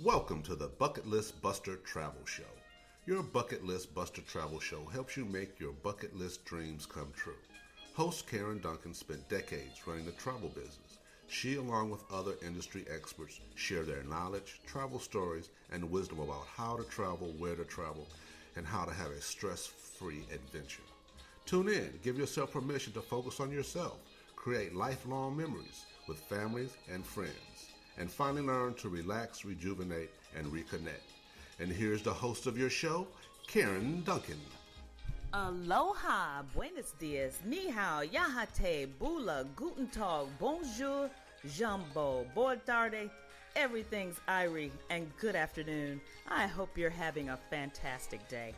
Welcome to the Bucket List Buster Travel Show. Your Bucket List Buster Travel Show helps you make your bucket list dreams come true. Host Karen Duncan spent decades running the travel business. She, along with other industry experts, share their knowledge, travel stories, and wisdom about how to travel, where to travel, and how to have a stress-free adventure. Tune in, give yourself permission to focus on yourself, create lifelong memories with families and friends, and finally learn to relax, rejuvenate, and reconnect. And here's the host of your show, Karen Duncan. Aloha, buenos dias, ni hao, yahate, bula, guten tag, bonjour, jumbo, boa tarde, everything's Irie, and good afternoon. I hope you're having a fantastic day.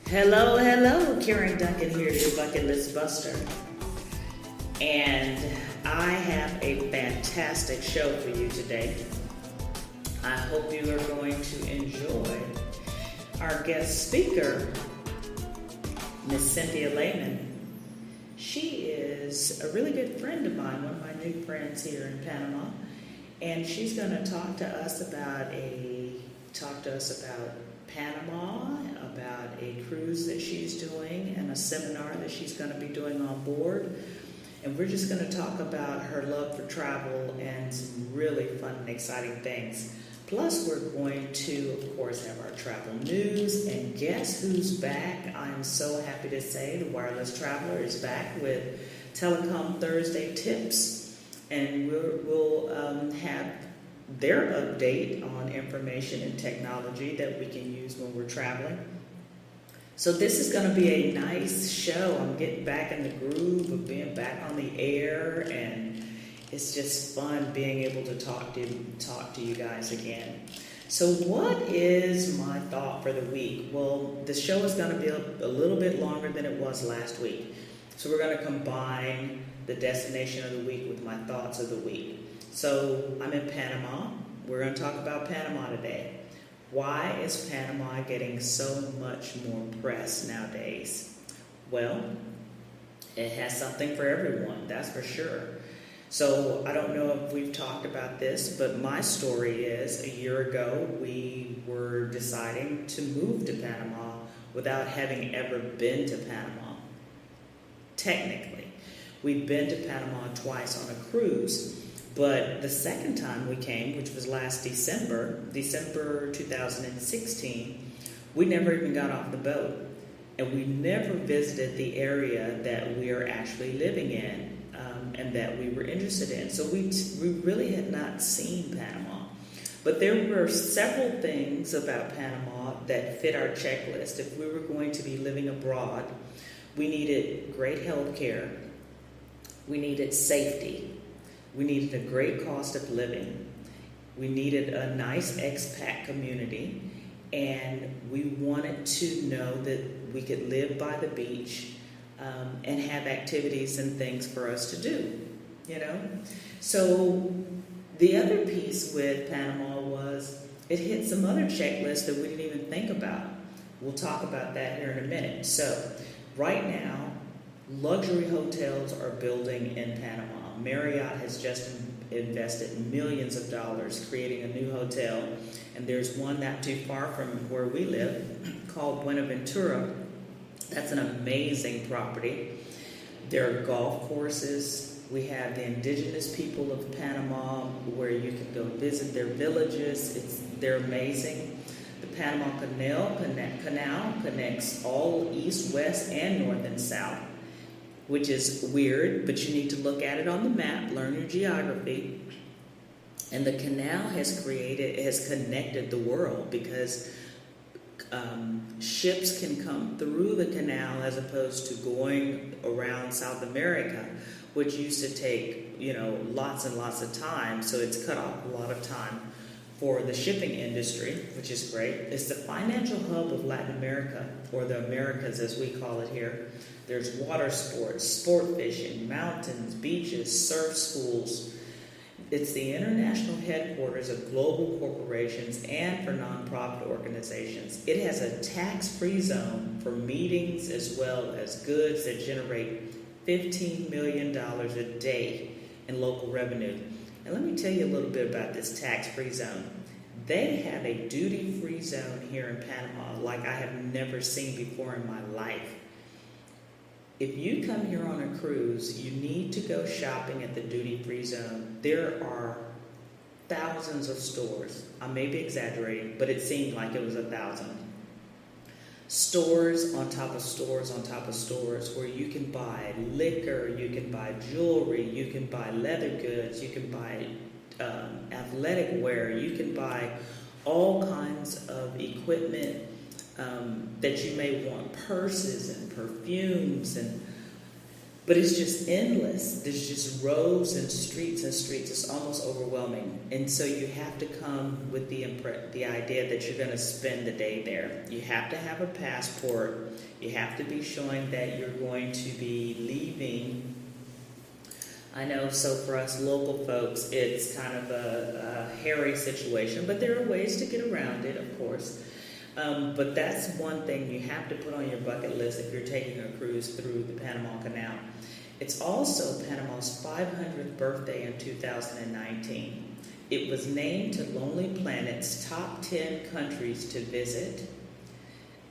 Hello, Karen Duncan here, your Bucket List Buster. And I have a fantastic show for you today. I hope you are going to enjoy our guest speaker, Miss Cynthia Lehman. She is a really good friend of mine, one of my new friends here in Panama. And she's going to talk to us about Panama, about a cruise that she's doing and a seminar that she's going to be doing on board. And we're just going to talk about her love for travel and some really fun and exciting things. Plus, we're going to, of course, have our travel news. And guess who's back? I'm so happy to say the Wireless Traveler is back with Telecom Thursday tips. And we'll have their update on information and technology that we can use when we're traveling. So this is going to be a nice show. I'm getting back in the groove of being back on the air, and it's just fun being able to talk to you guys again. So what is my thought for the week? Well, the show is going to be a little bit longer than it was last week. So we're going to combine the destination of the week with my thoughts of the week. So I'm in Panama. We're going to talk about Panama today. Why is Panama getting so much more press nowadays? Well, it has something for everyone, that's for sure. So I don't know if we've talked about this, but my story is a year ago we were deciding to move to Panama without having ever been to Panama. Technically, we'd been to Panama twice on a cruise. But the second time we came, which was last December 2016, we never even got off the boat. And we never visited the area that we are actually living in and that we were interested in. So we really had not seen Panama. But there were several things about Panama that fit our checklist. If we were going to be living abroad, we needed great health care. We needed safety. We needed a great cost of living. We needed a nice expat community. And we wanted to know that we could live by the beach and have activities and things for us to do, you know? So the other piece with Panama was it hit some other checklists that we didn't even think about. We'll talk about that here in a minute. So right now, luxury hotels are building in Panama. Marriott has just invested millions of dollars creating a new hotel, and there's one not too far from where we live called Buenaventura. That's an amazing property. There are golf courses. We have the indigenous people of Panama where you can go visit their villages. They're amazing. The Panama Canal connects all east, west, and north and south, which is weird, but you need to look at it on the map, learn your geography. And the canal has connected the world because ships can come through the canal as opposed to going around South America, which used to take, lots and lots of time. So it's cut off a lot of time for the shipping industry, which is great. It's the financial hub of Latin America, or the Americas as we call it here. There's water sports, sport fishing, mountains, beaches, surf schools. It's the international headquarters of global corporations and for nonprofit organizations. It has a tax-free zone for meetings as well as goods that generate $15 million a day in local revenue. And let me tell you a little bit about this tax-free zone. They have a duty-free zone here in Panama like I have never seen before in my life. If you come here on a cruise, you need to go shopping at the duty-free zone. There are thousands of stores. I may be exaggerating, but it seemed like it was 1,000. Stores on top of stores on top of stores where you can buy liquor, you can buy jewelry, you can buy leather goods, you can buy athletic wear, you can buy all kinds of equipment that you may want, purses and perfumes, but it's just endless. There's just rows and streets and streets. It's almost overwhelming. And so you have to come with the idea that you're going to spend the day there. You have to have a passport. You have to be showing that you're going to be leaving. I know, so for us local folks, it's kind of a hairy situation, but there are ways to get around it, of course. But that's one thing you have to put on your bucket list if you're taking a cruise through the Panama Canal. It's also Panama's 500th birthday in 2019. It was named to Lonely Planet's top 10 countries to visit.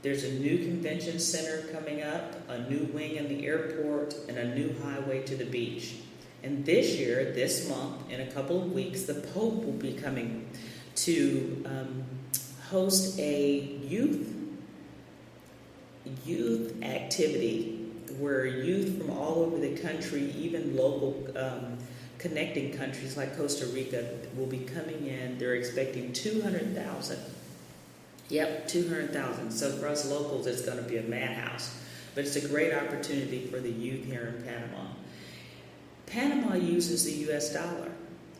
There's a new convention center coming up, a new wing in the airport, and a new highway to the beach. And this year, this month, in a couple of weeks, the Pope will be coming to host a youth activity where youth from all over the country, even local connecting countries like Costa Rica, will be coming in. They're expecting 200,000. Yep, 200,000. So for us locals, it's going to be a madhouse. But it's a great opportunity for the youth here in Panama. Panama uses the U.S. dollar,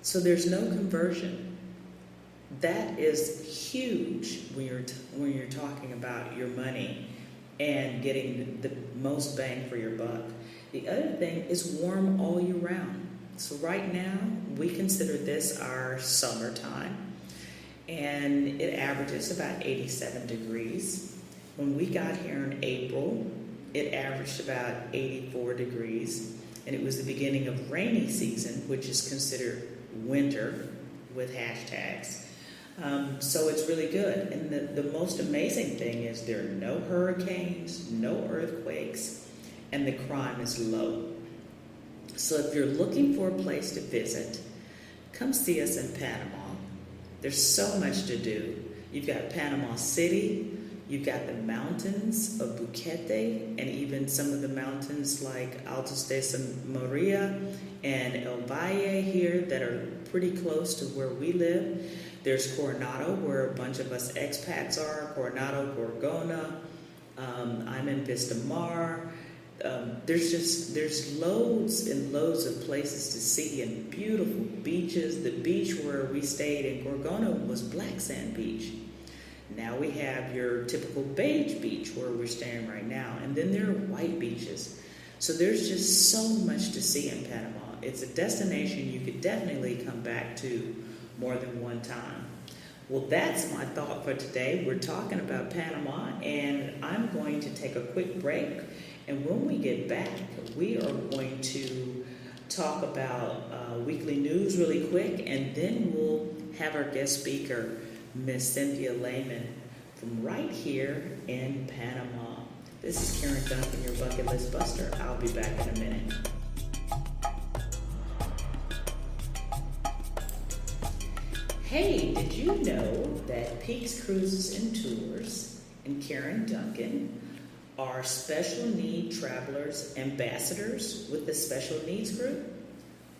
so there's no conversion. That is huge when you're talking about your money and getting the most bang for your buck. The other thing is warm all year round. So right now, we consider this our summertime, and it averages about 87 degrees. When we got here in April, it averaged about 84 degrees, and it was the beginning of rainy season, which is considered winter with hashtags. So it's really good. And the most amazing thing is there are no hurricanes, no earthquakes, and the crime is low. So if you're looking for a place to visit, come see us in Panama. There's so much to do. You've got Panama City, you've got the mountains of Buquete, and even some of the mountains like Altos de San Maria and El Valle here that are pretty close to where we live. There's Coronado, where a bunch of us expats are, Coronado, Gorgona. I'm in Vista Mar. There's loads and loads of places to see and beautiful beaches. The beach where we stayed in Gorgona was black sand beach. Now we have your typical beige beach where we're staying right now, and then there are white beaches. So there's just so much to see in Panama. It's a destination you could definitely come back to more than one time. Well, that's my thought for today. We're talking about Panama, and I'm going to take a quick break. And when we get back, we are going to talk about weekly news really quick, and then we'll have our guest speaker, Miss Cynthia Lehman, from right here in Panama. This is Karen Duncan, your Bucket List Buster. I'll be back in a minute. Hey, did you know that Peaks Cruises and Tours and Karen Duncan are special need travelers ambassadors with the Special Needs Group?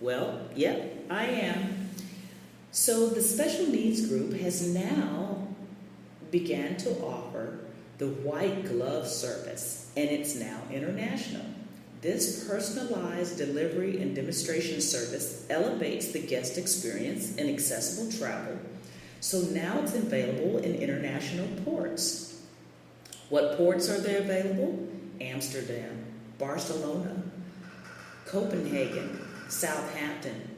Well, yep, I am. So the Special Needs Group has now began to offer the white glove service, and it's now international. This personalized delivery and demonstration service elevates the guest experience in accessible travel. So now it's available in international ports. What ports are there available? Amsterdam, Barcelona, Copenhagen, Southampton,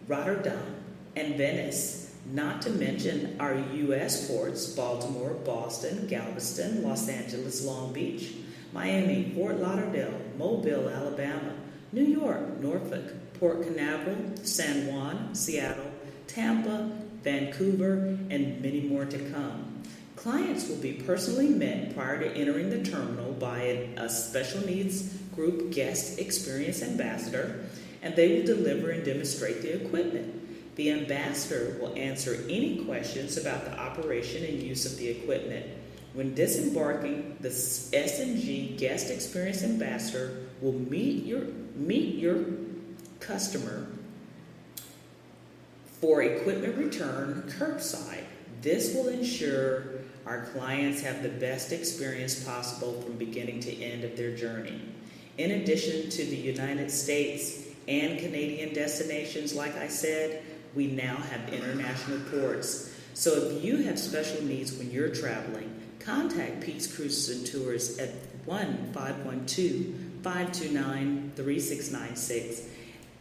Rotterdam, and Venice, not to mention our U.S. ports, Baltimore, Boston, Galveston, Los Angeles, Long Beach, Miami, Fort Lauderdale, Mobile, Alabama, New York, Norfolk, Port Canaveral, San Juan, Seattle, Tampa, Vancouver, and many more to come. Clients will be personally met prior to entering the terminal by a special needs group guest experience ambassador, and they will deliver and demonstrate the equipment. The ambassador will answer any questions about the operation and use of the equipment. When disembarking, the S&G guest experience ambassador will meet your customer for equipment return curbside. This will ensure our clients have the best experience possible from beginning to end of their journey. In addition to the United States and Canadian destinations, like I said, we now have international ports. So if you have special needs when you're traveling, contact Pete's Cruises and Tours at 1-512-529-3696.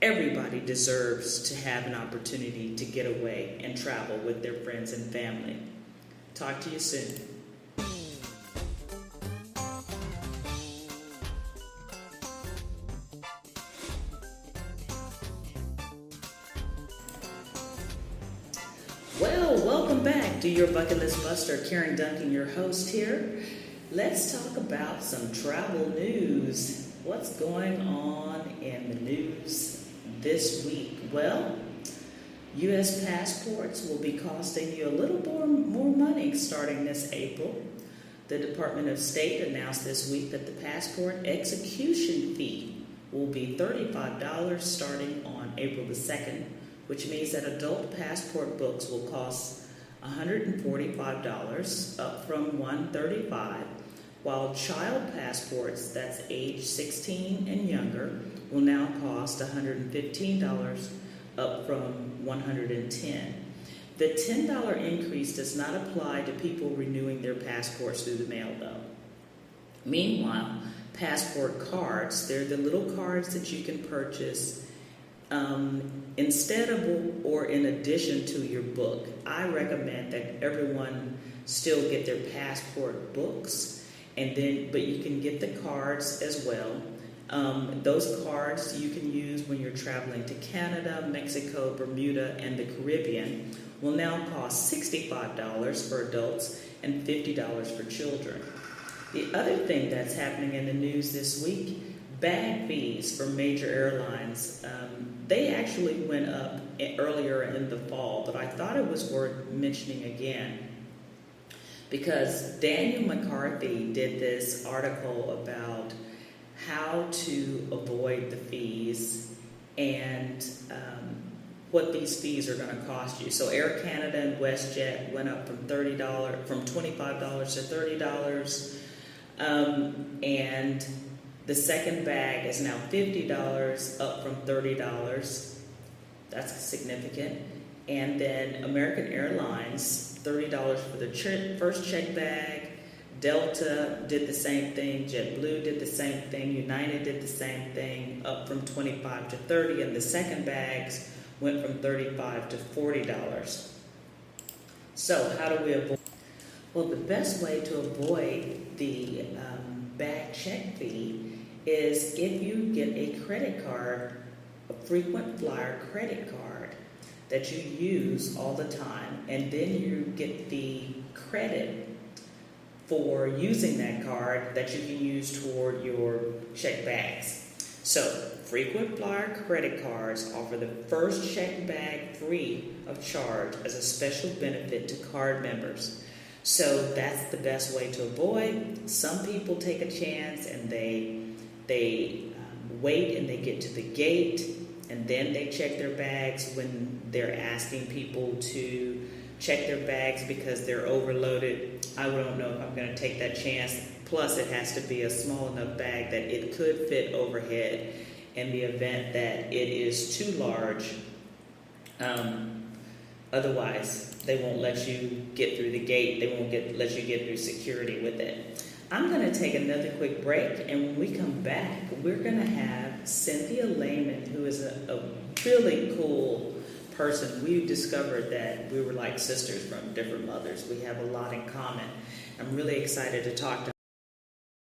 Everybody deserves to have an opportunity to get away and travel with their friends and family. Talk to you soon. Well, welcome back to your Bucket List Buster. Karen Duncan, your host here. Let's talk about some travel news. What's going on in the news this week? Well, U.S. passports will be costing you a little more money starting this April. The Department of State announced this week that the passport execution fee will be $35 starting on April the 2nd, which means that adult passport books will cost $145, up from $135, while child passports, that's age 16 and younger, will now cost $115, up from $110. The $10 increase does not apply to people renewing their passports through the mail, though. Meanwhile, passport cards, they're the little cards that you can purchase instead of or in addition to your book. I recommend that everyone still get their passport books, but you can get the cards as well. Those cards you can use when you're traveling to Canada, Mexico, Bermuda, and the Caribbean will now cost $65 for adults and $50 for children. The other thing that's happening in the news this week, bag fees for major airlines. They actually went up earlier in the fall, but I thought it was worth mentioning again because Daniel McCarthy did this article about how to avoid the fees and what these fees are going to cost you. So Air Canada and WestJet went up from $25 to $30, and the second bag is now $50, up from $30. That's significant. And then American Airlines, $30 for the first check bag. Delta did the same thing. JetBlue did the same thing. United did the same thing, up from $25 to $30. And the second bags went from $35 to $40. So how do we avoid? Well, the best way to avoid the bag check fee is if you get a credit card, a frequent flyer credit card that you use all the time, and then you get the credit for using that card that you can use toward your check bags. So, frequent flyer credit cards offer the first check bag free of charge as a special benefit to card members. So that's the best way to avoid. Some people take a chance and they wait and they get to the gate and then they check their bags when they're asking people to check their bags because they're overloaded. I don't know if I'm going to take that chance. Plus, it has to be a small enough bag that it could fit overhead in the event that it is too large. Otherwise, they won't let you get through the gate. They won't let you get through security with it. I'm going to take another quick break, and when we come back, we're going to have Cynthia Lehman, who is a really cool person, we discovered that we were like sisters from different mothers. We have a lot in common. I'm really excited to talk to